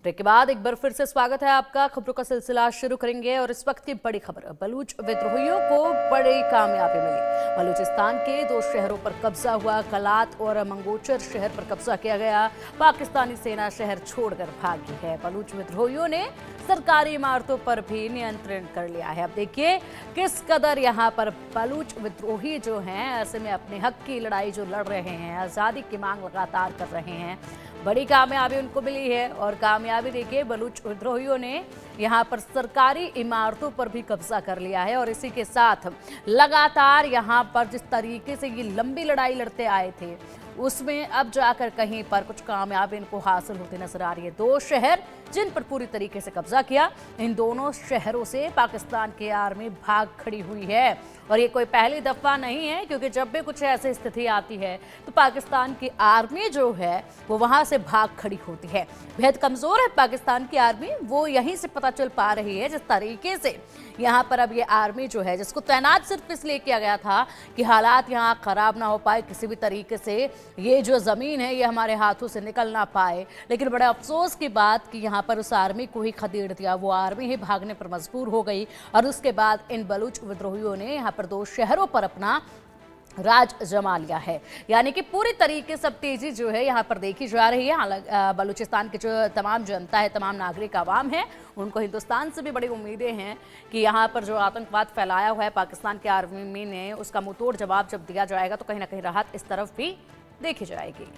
Break के बाद एक बार फिर से स्वागत है आपका। खबरों का सिलसिला शुरू करेंगे और इस वक्त की बड़ी खबर, बलूच विद्रोहियों को बड़ी कामयाबी मिली। बलूचिस्तान के 2 शहरों पर कब्जा हुआ। कलात और मंगोचर शहर पर कब्जा किया गया। पाकिस्तानी सेना शहर छोड़कर भागी है। बलूच विद्रोहियों ने सरकारी इमारतों पर भी नियंत्रण कर लिया है। अब देखिए किस कदर यहाँ पर बलूच विद्रोही जो हैं ऐसे में अपने हक की लड़ाई जो लड़ रहे हैं, आज़ादी की मांग लगातार कर रहे हैं। बड़ी कामयाबी उनको मिली है और कामयाबी देखिए, बलूच विद्रोहियों ने यहाँ पर सरकारी इमारतों पर भी कब्जा कर लिया है। और इसी के साथ लगातार यहाँ पर जिस तरीके से ये लंबी लड़ाई लड़ते आए थे उसमें अब जाकर कहीं पर कुछ कामयाबी इनको हासिल होती नजर आ रही है। 2 शहर जिन पर पूरी तरीके से कब्जा किया, इन दोनों शहरों से पाकिस्तान की आर्मी भाग खड़ी हुई है। और ये कोई पहली दफा नहीं है, क्योंकि जब भी कुछ ऐसी स्थिति आती है तो पाकिस्तान की आर्मी जो है वो वहां से भाग खड़ी होती है। बेहद कमजोर है पाकिस्तान की आर्मी, वो यहीं से पता चल पा रही है। जिस तरीके से यहाँ पर अब ये आर्मी जो है जिसको तैनात सिर्फ इसलिए किया गया था कि हालात यहाँ खराब ना हो पाए, किसी भी तरीके से ये जो जमीन है ये हमारे हाथों से निकल ना पाए। लेकिन बड़े अफसोस की बात कि यहाँ पर उस आर्मी को ही खदेड़ दिया, वो आर्मी ही भागने पर मजबूर हो गई। और उसके बाद इन बलूच विद्रोहियों ने यहाँ पर 2 शहरों पर अपना राज जमा लिया है। यानी कि पूरी तरीके से तेजी जो है यहाँ पर देखी जा रही है। हालांकि बलूचिस्तान की जो तमाम जनता है, तमाम नागरिक आवाम है, उनको हिंदुस्तान से भी बड़ी उम्मीदें हैं कि यहाँ पर जो आतंकवाद फैलाया हुआ है पाकिस्तान की आर्मी ने, उसका मुंहतोड़ जवाब जब दिया जाएगा तो कहीं ना कहीं राहत इस तरफ भी देखी जाएगी।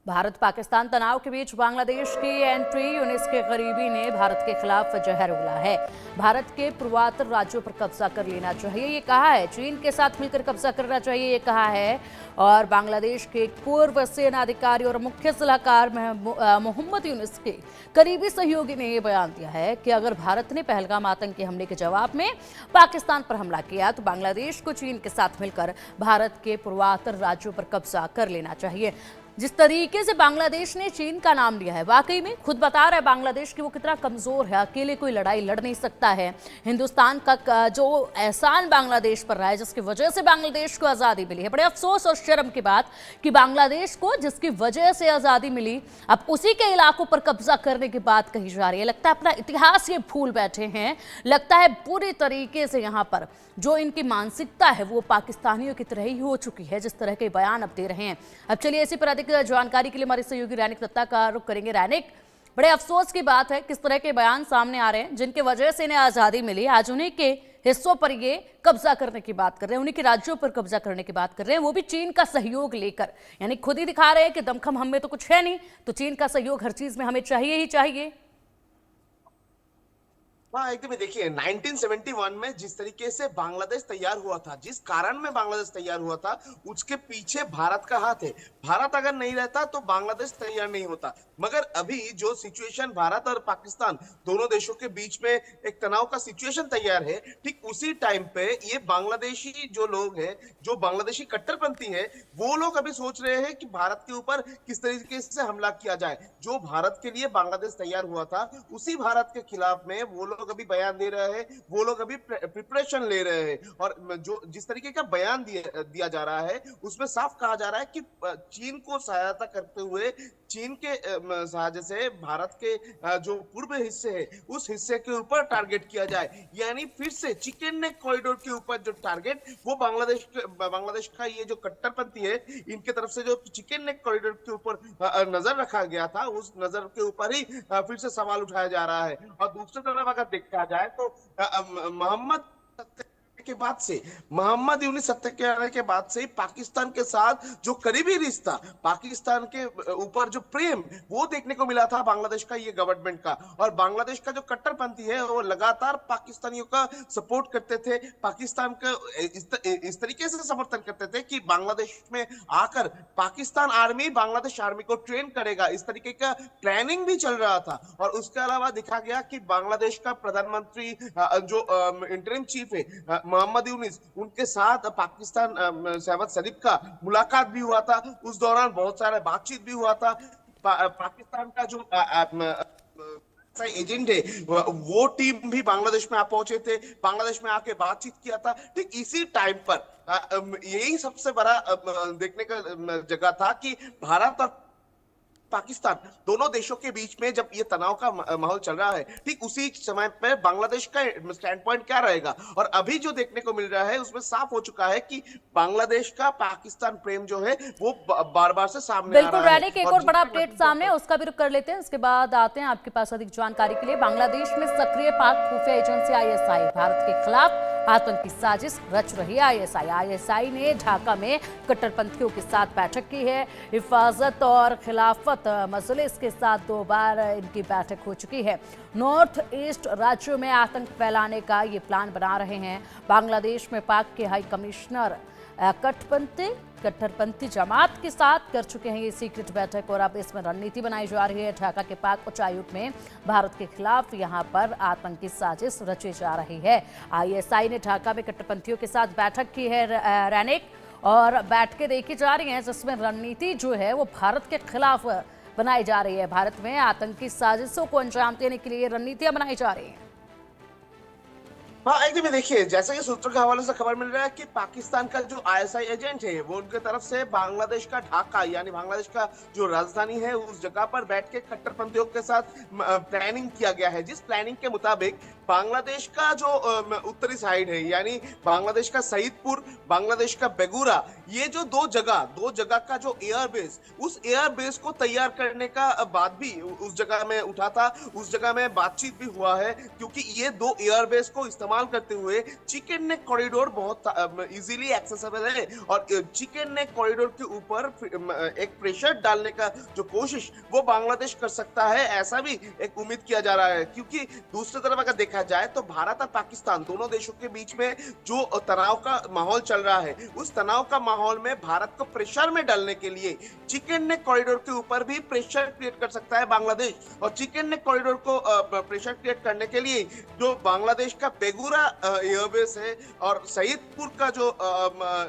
भारत पाकिस्तान तनाव के बीच बांग्लादेश की एंट्री, यूनिस के करीबी ने भारत के खिलाफ जहर उगला है। भारत के पूर्वोत्तर राज्यों पर कब्जा कर लेना चाहिए ये कहा है। चीन के साथ मिलकर कब्जा करना चाहिए ये कहा है। और बांग्लादेश के पूर्व सेना अधिकारी और मुख्य सलाहकार मोहम्मद यूनिस के करीबी सहयोगी ने यह बयान दिया है कि अगर भारत ने पहलगाम आतंकी हमले के जवाब में पाकिस्तान पर हमला किया तो बांग्लादेश को चीन के साथ मिलकर भारत के पूर्वोत्तर राज्यों पर कब्जा कर लेना चाहिए। जिस तरीके से बांग्लादेश ने चीन का नाम लिया है, वाकई में खुद बता रहा है बांग्लादेश की वो कितना कमजोर है, अकेले कोई लड़ाई लड़ नहीं सकता है। हिंदुस्तान का जो एहसान बांग्लादेश पर रहा है, जिसकी वजह से बांग्लादेश को आज़ादी मिली है, बड़े अफसोस और शर्म की बात कि बांग्लादेश को जिसकी वजह से आज़ादी मिली अब उसी के इलाकों पर कब्जा करने की बात कही जा रही है। लगता है अपना इतिहास ये भूल बैठे हैं। लगता है पूरी तरीके से यहाँ पर जो इनकी मानसिकता है वो पाकिस्तानियों की तरह ही हो चुकी है, जिस तरह के बयान अब दे रहे हैं। अब चलिए इसी पर अधिक जानकारी के लिए हमारे सहयोगी रैनिक दत्ता का रुख करेंगे। रैनिक, बड़े अफसोस की बात है किस तरह के बयान सामने आ रहे हैं, जिनकी वजह से इन्हें आजादी मिली, आज उन्हीं के हिस्सों पर ये कब्जा करने की बात कर रहे हैं, उन्हीं के राज्यों पर कब्जा करने की बात कर रहे हैं, वो भी चीन का सहयोग लेकर। यानी खुद ही दिखा रहे हैं कि दमखम हम में तो कुछ है नहीं, तो चीन का सहयोग हर चीज में हमें चाहिए ही चाहिए। हाँ, एकदम देखिए 1971 में जिस तरीके से बांग्लादेश तैयार हुआ था, जिस कारण में बांग्लादेश तैयार हुआ था, उसके पीछे भारत का हाथ है। भारत अगर नहीं रहता तो बांग्लादेश तैयार नहीं होता। मगर अभी जो सिचुएशन भारत और पाकिस्तान दोनों देशों के बीच में एक तनाव का सिचुएशन तैयार है, ठीक उसी टाइम पे ये बांग्लादेशी जो लोग हैं, जो बांग्लादेशी कट्टरपंथी है, वो लोग अभी सोच रहे हैं कि भारत के ऊपर किस तरीके से हमला किया जाए। जो भारत के लिए बांग्लादेश तैयार हुआ था, उसी भारत के खिलाफ में वो लोग अभी बयान दे रहे हैं, वो लोग अभी प्रिपरेशन ले रहे हैं। और जो जिस तरीके का बयान दिया जा रहा है, उसमें साफ कहा जा रहा है कि चीन को सहायता करते हुए, चीन के सहायता से भारत के जो पूर्व हिस्से है उस हिस्से के ऊपर टारगेट किया जाए। यानी फिर से चिकन नेक कॉरिडोर के ऊपर जो टारगेट, वो बांग्लादेश का ये जो कट्टरपंथी है, इनके तरफ से जो चिकन नेक कॉरिडोर के ऊपर नजर रखा गया था, उस नजर के ऊपर ही फिर से सवाल उठाया जा रहा है। और दूसरी तरफ अगर देखा जाए तो मोहम्मद यूनिस सत्ता के आने के बाद से ही पाकिस्तान के साथ जो करीबी रिश्ता, पाकिस्तान के ऊपर जो प्रेम, वो देखने को मिला था बांग्लादेश का ये गवर्नमेंट का। और बांग्लादेश का जो कट्टरपंथी है वो लगातार पाकिस्तानियों का सपोर्ट करते थे, पाकिस्तान का इस तरीके से समर्थन करते थे कि बांग्लादेश में आकर पाकिस्तान आर्मी बांग्लादेश आर्मी को ट्रेन करेगा, इस तरीके का प्लानिंग भी चल रहा था। और उसके अलावा देखा गया कि बांग्लादेश का प्रधानमंत्री जो इंटरिम चीफ है मोहम्मद यूनिस, उनके साथ पाकिस्तान शहबाज शरीफ का मुलाकात भी हुआ था। उस दौरान बहुत सारे बातचीत भी हुआ था। पाकिस्तान का जो आईएसआई एजेंट है वो टीम भी बांग्लादेश में आ पहुंचे थे, बांग्लादेश में आके बातचीत किया था। ठीक इसी टाइम पर यही सबसे बड़ा देखने का जगह था कि भारत और पाकिस्तान दोनों देशों के बीच में जब ये तनाव का माहौल चल रहा है, ठीक उसी समय पे बांग्लादेश का स्टैंड पॉइंट क्या रहेगा। और अभी जो देखने को मिल रहा है उसमें साफ हो चुका है कि बांग्लादेश का पाकिस्तान प्रेम जो है वो बार बार से सामने आ बिल्कुल रहा है। रैनिक, एक और बड़ा अपडेट सामने है, उसका भी रुख कर लेते हैं, उसके बाद आते हैं आपके पास अधिक जानकारी के लिए। बांग्लादेश में सक्रिय पाक खुफिया एजेंसी आईएसआई भारत के खिलाफ आतंकी साजिश रच रही है। आईएसआई ने ढाका में कट्टरपंथियों के साथ बैठक की है। हिफाजत और खिलाफत मजलिस के साथ 2 बार इनकी बैठक हो चुकी है। नॉर्थ ईस्ट राज्यों में आतंक फैलाने का ये प्लान बना रहे हैं। बांग्लादेश में पाक के हाई कमिश्नर कट्टरपंथी जमात के साथ कर चुके हैं ये सीक्रेट बैठक और अब इसमें रणनीति बनाई जा रही है। ढाका के पाक उच्चायुक्त में भारत के खिलाफ यहां पर आतंकी साजिश रची जा रही है। आईएसआई ने ढाका में कट्टरपंथियों के साथ बैठक की है रैनिक, और बैठकें देखी जा रही हैं जिसमें रणनीति जो है वो भारत के खिलाफ बनाई जा रही है। भारत में आतंकी साजिशों को अंजाम देने के लिए रणनीतियां बनाई जा रही हैं। हाँ एकदम देखिए, जैसे कि सूत्रों के हवाले से खबर मिल रहा है कि पाकिस्तान का जो आईएसआई एजेंट है वो उनके तरफ से बांग्लादेश का ढाका यानी बांग्लादेश का जो राजधानी है उस जगह पर बैठ के कट्टरपंथियों के साथ प्लानिंग किया गया है। जिस प्लानिंग के मुताबिक बांग्लादेश का जो उत्तरी साइड है यानी बांग्लादेश का सईदपुर, बांग्लादेश का बेगूरा, ये जो दो जगह का जो एयरबेस, उस एयरबेस को तैयार करने का बात भी उस जगह में उठा था, उस जगह में बातचीत भी हुआ है। क्योंकि ये 2 एयरबेस को इस्तेमाल करते हुए चिकन नेक कॉरिडोर बहुत इजीली एक्सेसिबल है और चिकन नेक कॉरिडोर के ऊपर एक प्रेशर डालने का जो कोशिश वो बांग्लादेश कर सकता है, ऐसा भी एक उम्मीद किया जा रहा है। क्योंकि दूसरी तरफ अगर देखा जाए तो भारत और पाकिस्तान दोनों देशों के बीच में जो तनाव का माहौल चल रहा है, उस तनाव का माहौल में भारत को प्रेशर में डालने के लिए चिकन नेक कॉरिडोर के ऊपर भी प्रेशर क्रिएट कर सकता है बांग्लादेश। और चिकन नेक कॉरिडोर को प्रेशर क्रिएट करने के लिए जो बांग्लादेश का बेगूरा एयरबेस है और सईदपुर का जो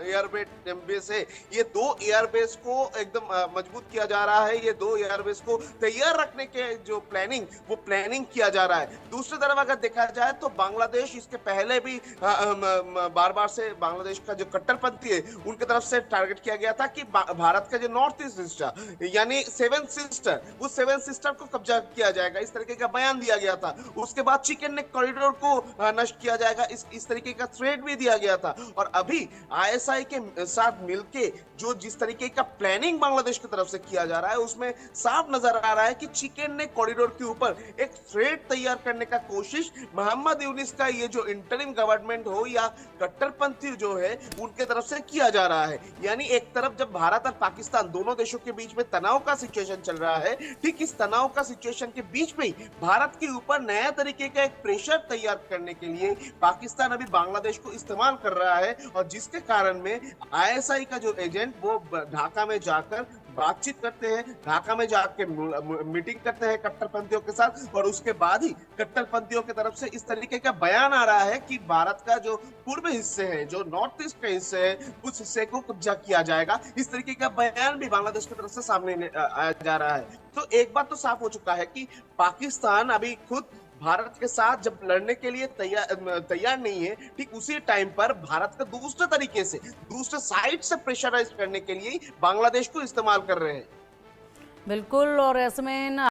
एयरबेस है, ये 2 एयरबेस को एकदम मजबूत किया जा रहा है। ये 2 एयरबेस को तैयार रखने के जो प्लानिंग किया जा रहा है। दूसरी तरफ अगर देखा जाए तो बांग्लादेश इसके पहले भी बार बार से बांग्लादेश का जो कट्टरपंथी है उनके तरफ से टारगेट किया गया था कि भारत का जो नॉर्थ ईस्ट सिस्टर यानी 7 सिस्टर, उस 7 सिस्टर को कब्जा किया जाएगा, इस तरीके का बयान दिया गया था। उसके बाद चिकन नेक कॉरिडोर को नष्ट किया जाएगा, इस तरीके का थ्रेट भी दिया गया था। और अभी आईएसआई के साथ मिलके जो जिस तरीके का प्लानिंग बांग्लादेश की तरफ से किया जा रहा है उसमें साफ नजर आ रहा है कि चिकन नेक कॉरिडोर के ऊपर एक थ्रेट तैयार करने का कोशिश मोहम्मद यूनिस का ये जो इंटरिम गवर्नमेंट हो या कट्टरपंथी जो है उनके तरफ से किया जा रहा है। यानी एक तरफ जब भारत और पाकिस्तान दोनों देशों के बीच में तनाव का सिचुएशन चल रहा है, ठीक इस तनाव का सिचुएशन के बीच में ही भारत के ऊपर नया तरीके का एक प्रेशर तैयार करने के लिए पाकिस्तान अभी बांग्लादेश को इस्तेमाल कर रहा है। और जिसके कारण में आईएसआई का जो एजेंट वो ढाका में जाकर बातचीत करते हैं, ढाका में जाके मीटिंग करते हैं कट्टरपंथियों के साथ और उसके बाद ही कट्टरपंथियों की तरफ से इस तरीके का बयान आ रहा है कि भारत का जो पूर्व हिस्से है, जो नॉर्थ ईस्ट के हिस्से है, उस हिस्से को कब्जा किया जाएगा। इस तरीके का बयान भी बांग्लादेश की तरफ से सामने आया जा रहा है। तो एक बात तो साफ हो चुका है कि पाकिस्तान अभी खुद भारत के साथ जब लड़ने के लिए तैयार नहीं है, ठीक उसी टाइम पर भारत का दूसरे तरीके से दूसरे साइड से प्रेशराइज करने के लिए बांग्लादेश को इस्तेमाल कर रहे हैं। बिल्कुल, और ऐसे में